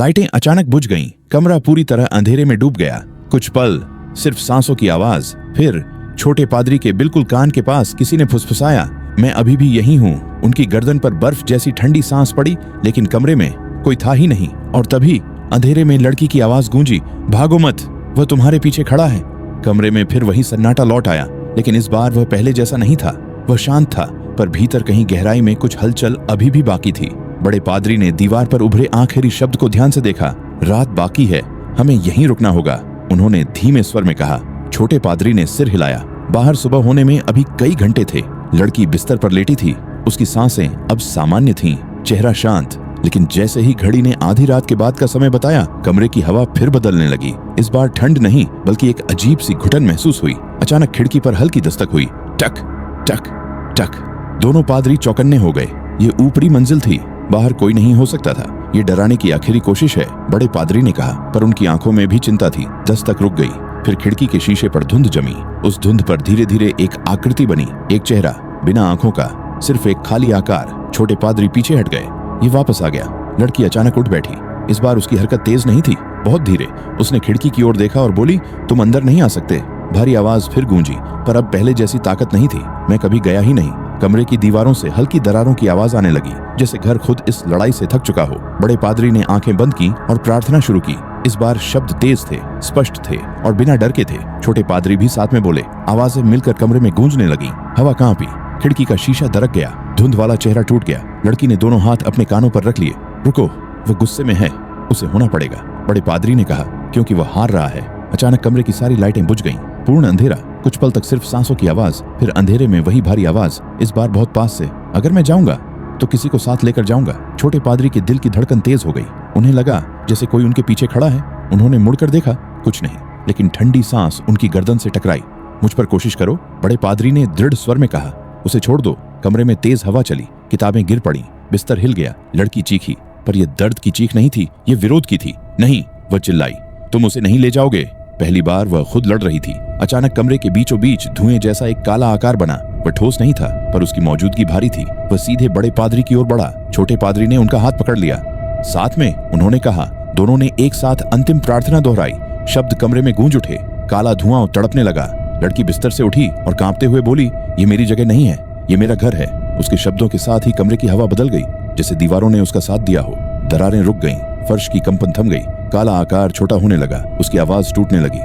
लाइटें अचानक बुझ गईं। कमरा पूरी तरह अंधेरे में डूब गया। कुछ पल सिर्फ सांसों की आवाज, फिर छोटे पादरी के बिल्कुल कान के पास किसी ने फुसफुसाया, मैं अभी भी यही हूँ। उनकी गर्दन पर बर्फ जैसी ठंडी सांस पड़ी, लेकिन कमरे में कोई था ही नहीं। और तभी अंधेरे में लड़की की आवाज गूंजी, भागो मत, वह तुम्हारे पीछे खड़ा है। कमरे में फिर वही सन्नाटा लौट आया, लेकिन इस बार वह पहले जैसा नहीं था। वह शांत था, पर भीतर कहीं गहराई में कुछ हलचल अभी भी बाकी थी। बड़े पादरी ने दीवार पर उभरे आखिरी शब्द को ध्यान से देखा। रात बाकी है, हमें यहीं रुकना होगा, उन्होंने धीमे स्वर में कहा। छोटे पादरी ने सिर हिलाया। बाहर सुबह होने में अभी कई घंटे थे। लड़की बिस्तर पर लेटी थी, उसकी सांसें अब सामान्य थीं, चेहरा शांत। लेकिन जैसे ही घड़ी ने आधी रात के बाद का समय बताया, कमरे की हवा फिर बदलने लगी। इस बार ठंड नहीं, बल्कि एक अजीब सी घुटन महसूस हुई। अचानक खिड़की पर हल्की दस्तक हुई। टक टक टक। दोनों पादरी चौकन्ने हो गए। ये ऊपरी मंजिल थी, बाहर कोई नहीं हो सकता था। ये डराने की आखिरी कोशिश है, बड़े पादरी ने कहा, पर उनकी आंखों में भी चिंता थी। दस्तक रुक गई, फिर खिड़की के शीशे पर धुंध जमी। उस धुंध पर धीरे धीरे एक आकृति बनी, एक चेहरा, बिना आंखों का, सिर्फ एक खाली आकार। छोटे पादरी पीछे हट गए। ये वापस आ गया। लड़की अचानक उठ बैठी। इस बार उसकी हरकत तेज नहीं थी, बहुत धीरे। उसने खिड़की की ओर देखा और बोली, तुम अंदर नहीं आ सकते। भारी आवाज फिर गूंजी, पर अब पहले जैसी ताकत नहीं थी। मैं कभी गया ही नहीं। कमरे की दीवारों से हल्की दरारों की आवाज आने लगी, जैसे घर खुद इस लड़ाई से थक चुका हो। बड़े पादरी ने आंखें बंद की और प्रार्थना शुरू की। इस बार शब्द तेज थे, स्पष्ट थे और बिना डर के थे। छोटे पादरी भी साथ में बोले। आवाजें मिलकर कमरे में गूंजने लगी। हवा कांपी, खिड़की का शीशा दरक गया, धुंध वाला चेहरा टूट गया। लड़की ने दोनों हाथ अपने कानों पर रख लिए। रुको, वो गुस्से में है, उसे होना पड़ेगा, बड़े पादरी ने कहा, क्योंकि वह हार रहा है। अचानक कमरे की सारी लाइटें बुझ गईं। पूर्ण अंधेरा। कुछ पल तक सिर्फ सांसों की आवाज, फिर अंधेरे में वही भारी आवाज, इस बार बहुत पास से। अगर मैं जाऊंगा तो किसी को साथ लेकर जाऊंगा। छोटे पादरी के दिल की धड़कन तेज हो गई। उन्हें लगा जैसे कोई उनके पीछे खड़ा है। उन्होंने मुड़कर देखा, कुछ नहीं, लेकिन ठंडी सांस उनकी गर्दन से टकराई। मुझ पर कोशिश करो, बड़े पादरी ने दृढ़ स्वर में कहा। उसे छोड़ दो। कमरे में तेज हवा चली, किताबें गिर पड़ी, बिस्तर हिल गया। लड़की चीखी, पर यह दर्द की चीख नहीं थी, यह विरोध की थी। नहीं, वह चिल्लाई, तुम उसे नहीं ले जाओगे। पहली बार वह खुद लड़ रही थी। अचानक कमरे के बीचों बीच धुएं जैसा एक काला आकार बना। वह ठोस नहीं था, पर उसकी मौजूदगी भारी थी। वह सीधे बड़े पादरी की ओर बढ़ा। छोटे पादरी ने उनका हाथ पकड़ लिया। साथ में उन्होंने कहा। दोनों ने एक साथ अंतिम प्रार्थना दोहराई। शब्द कमरे में गूंज उठे। काला धुआं तड़पने लगा। लड़की बिस्तर से उठी और कांपते हुए बोली, ये मेरी जगह नहीं है, ये मेरा घर है। उसके शब्दों के साथ ही कमरे की हवा बदल गई, जैसे दीवारों ने उसका साथ दिया हो। दरारें रुक गईं, फर्श की कंपन थम गई। काला आकार छोटा होने लगा, उसकी आवाज टूटने लगी।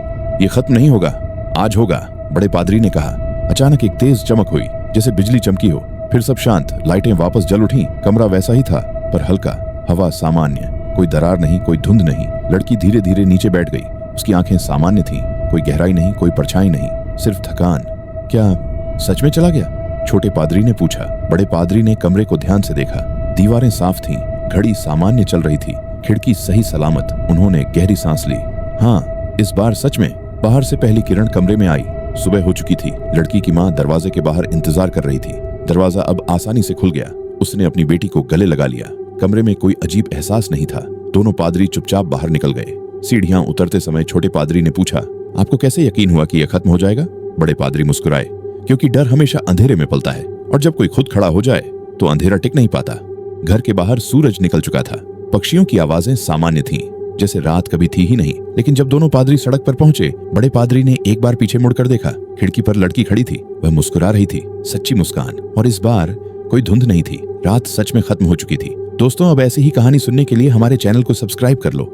ये खत्म नहीं होगा, आज होगा, बड़े पादरी ने कहा। अचानक एक तेज चमक हुई, जैसे बिजली चमकी हो। फिर सब शांत। लाइटें वापस जल उठी। कमरा वैसा ही था, पर हल्का। हवा सामान्य, कोई दरार नहीं, कोई धुंध नहीं। लड़की धीरे धीरे नीचे बैठ गई। उसकी आंखें सामान्य थीं, कोई गहराई नहीं, कोई परछाई नहीं, सिर्फ थकान। क्या सच में चला गया? छोटे पादरी ने पूछा। बड़े पादरी ने कमरे को ध्यान से देखा। दीवारें साफ थीं, घड़ी सामान्य चल रही थी, खिड़की सही सलामत। उन्होंने गहरी सांस ली। हाँ, इस बार सच में। बाहर से पहली किरण कमरे में आई। सुबह हो चुकी थी। लड़की की माँ दरवाजे के बाहर इंतजार कर रही थी। दरवाजा अब आसानी से खुल गया। उसने अपनी बेटी को गले लगा लिया। कमरे में कोई अजीब एहसास नहीं था। दोनों पादरी चुपचाप बाहर निकल गए। सीढ़ियां उतरते समय छोटे पादरी ने पूछा, आपको कैसे यकीन हुआ कि यह खत्म हो जाएगा? बड़े पादरी मुस्कुराए, क्योंकि डर हमेशा अंधेरे में पलता है, और जब कोई खुद खड़ा हो जाए तो अंधेरा टिक नहीं पाता। घर के बाहर सूरज निकल चुका था। पक्षियों की आवाजें सामान्य थीं, जैसे रात कभी थी ही नहीं। लेकिन जब दोनों पादरी सड़क पर पहुंचे, बड़े पादरी ने एक बार पीछे मुड़कर देखा। खिड़की पर लड़की खड़ी थी। वह मुस्कुरा रही थी, सच्ची मुस्कान। और इस बार कोई धुंध नहीं थी। रात सच में खत्म हो चुकी थी। दोस्तों, अब ऐसी ही कहानी सुनने के लिए हमारे चैनल को सब्सक्राइब कर लो।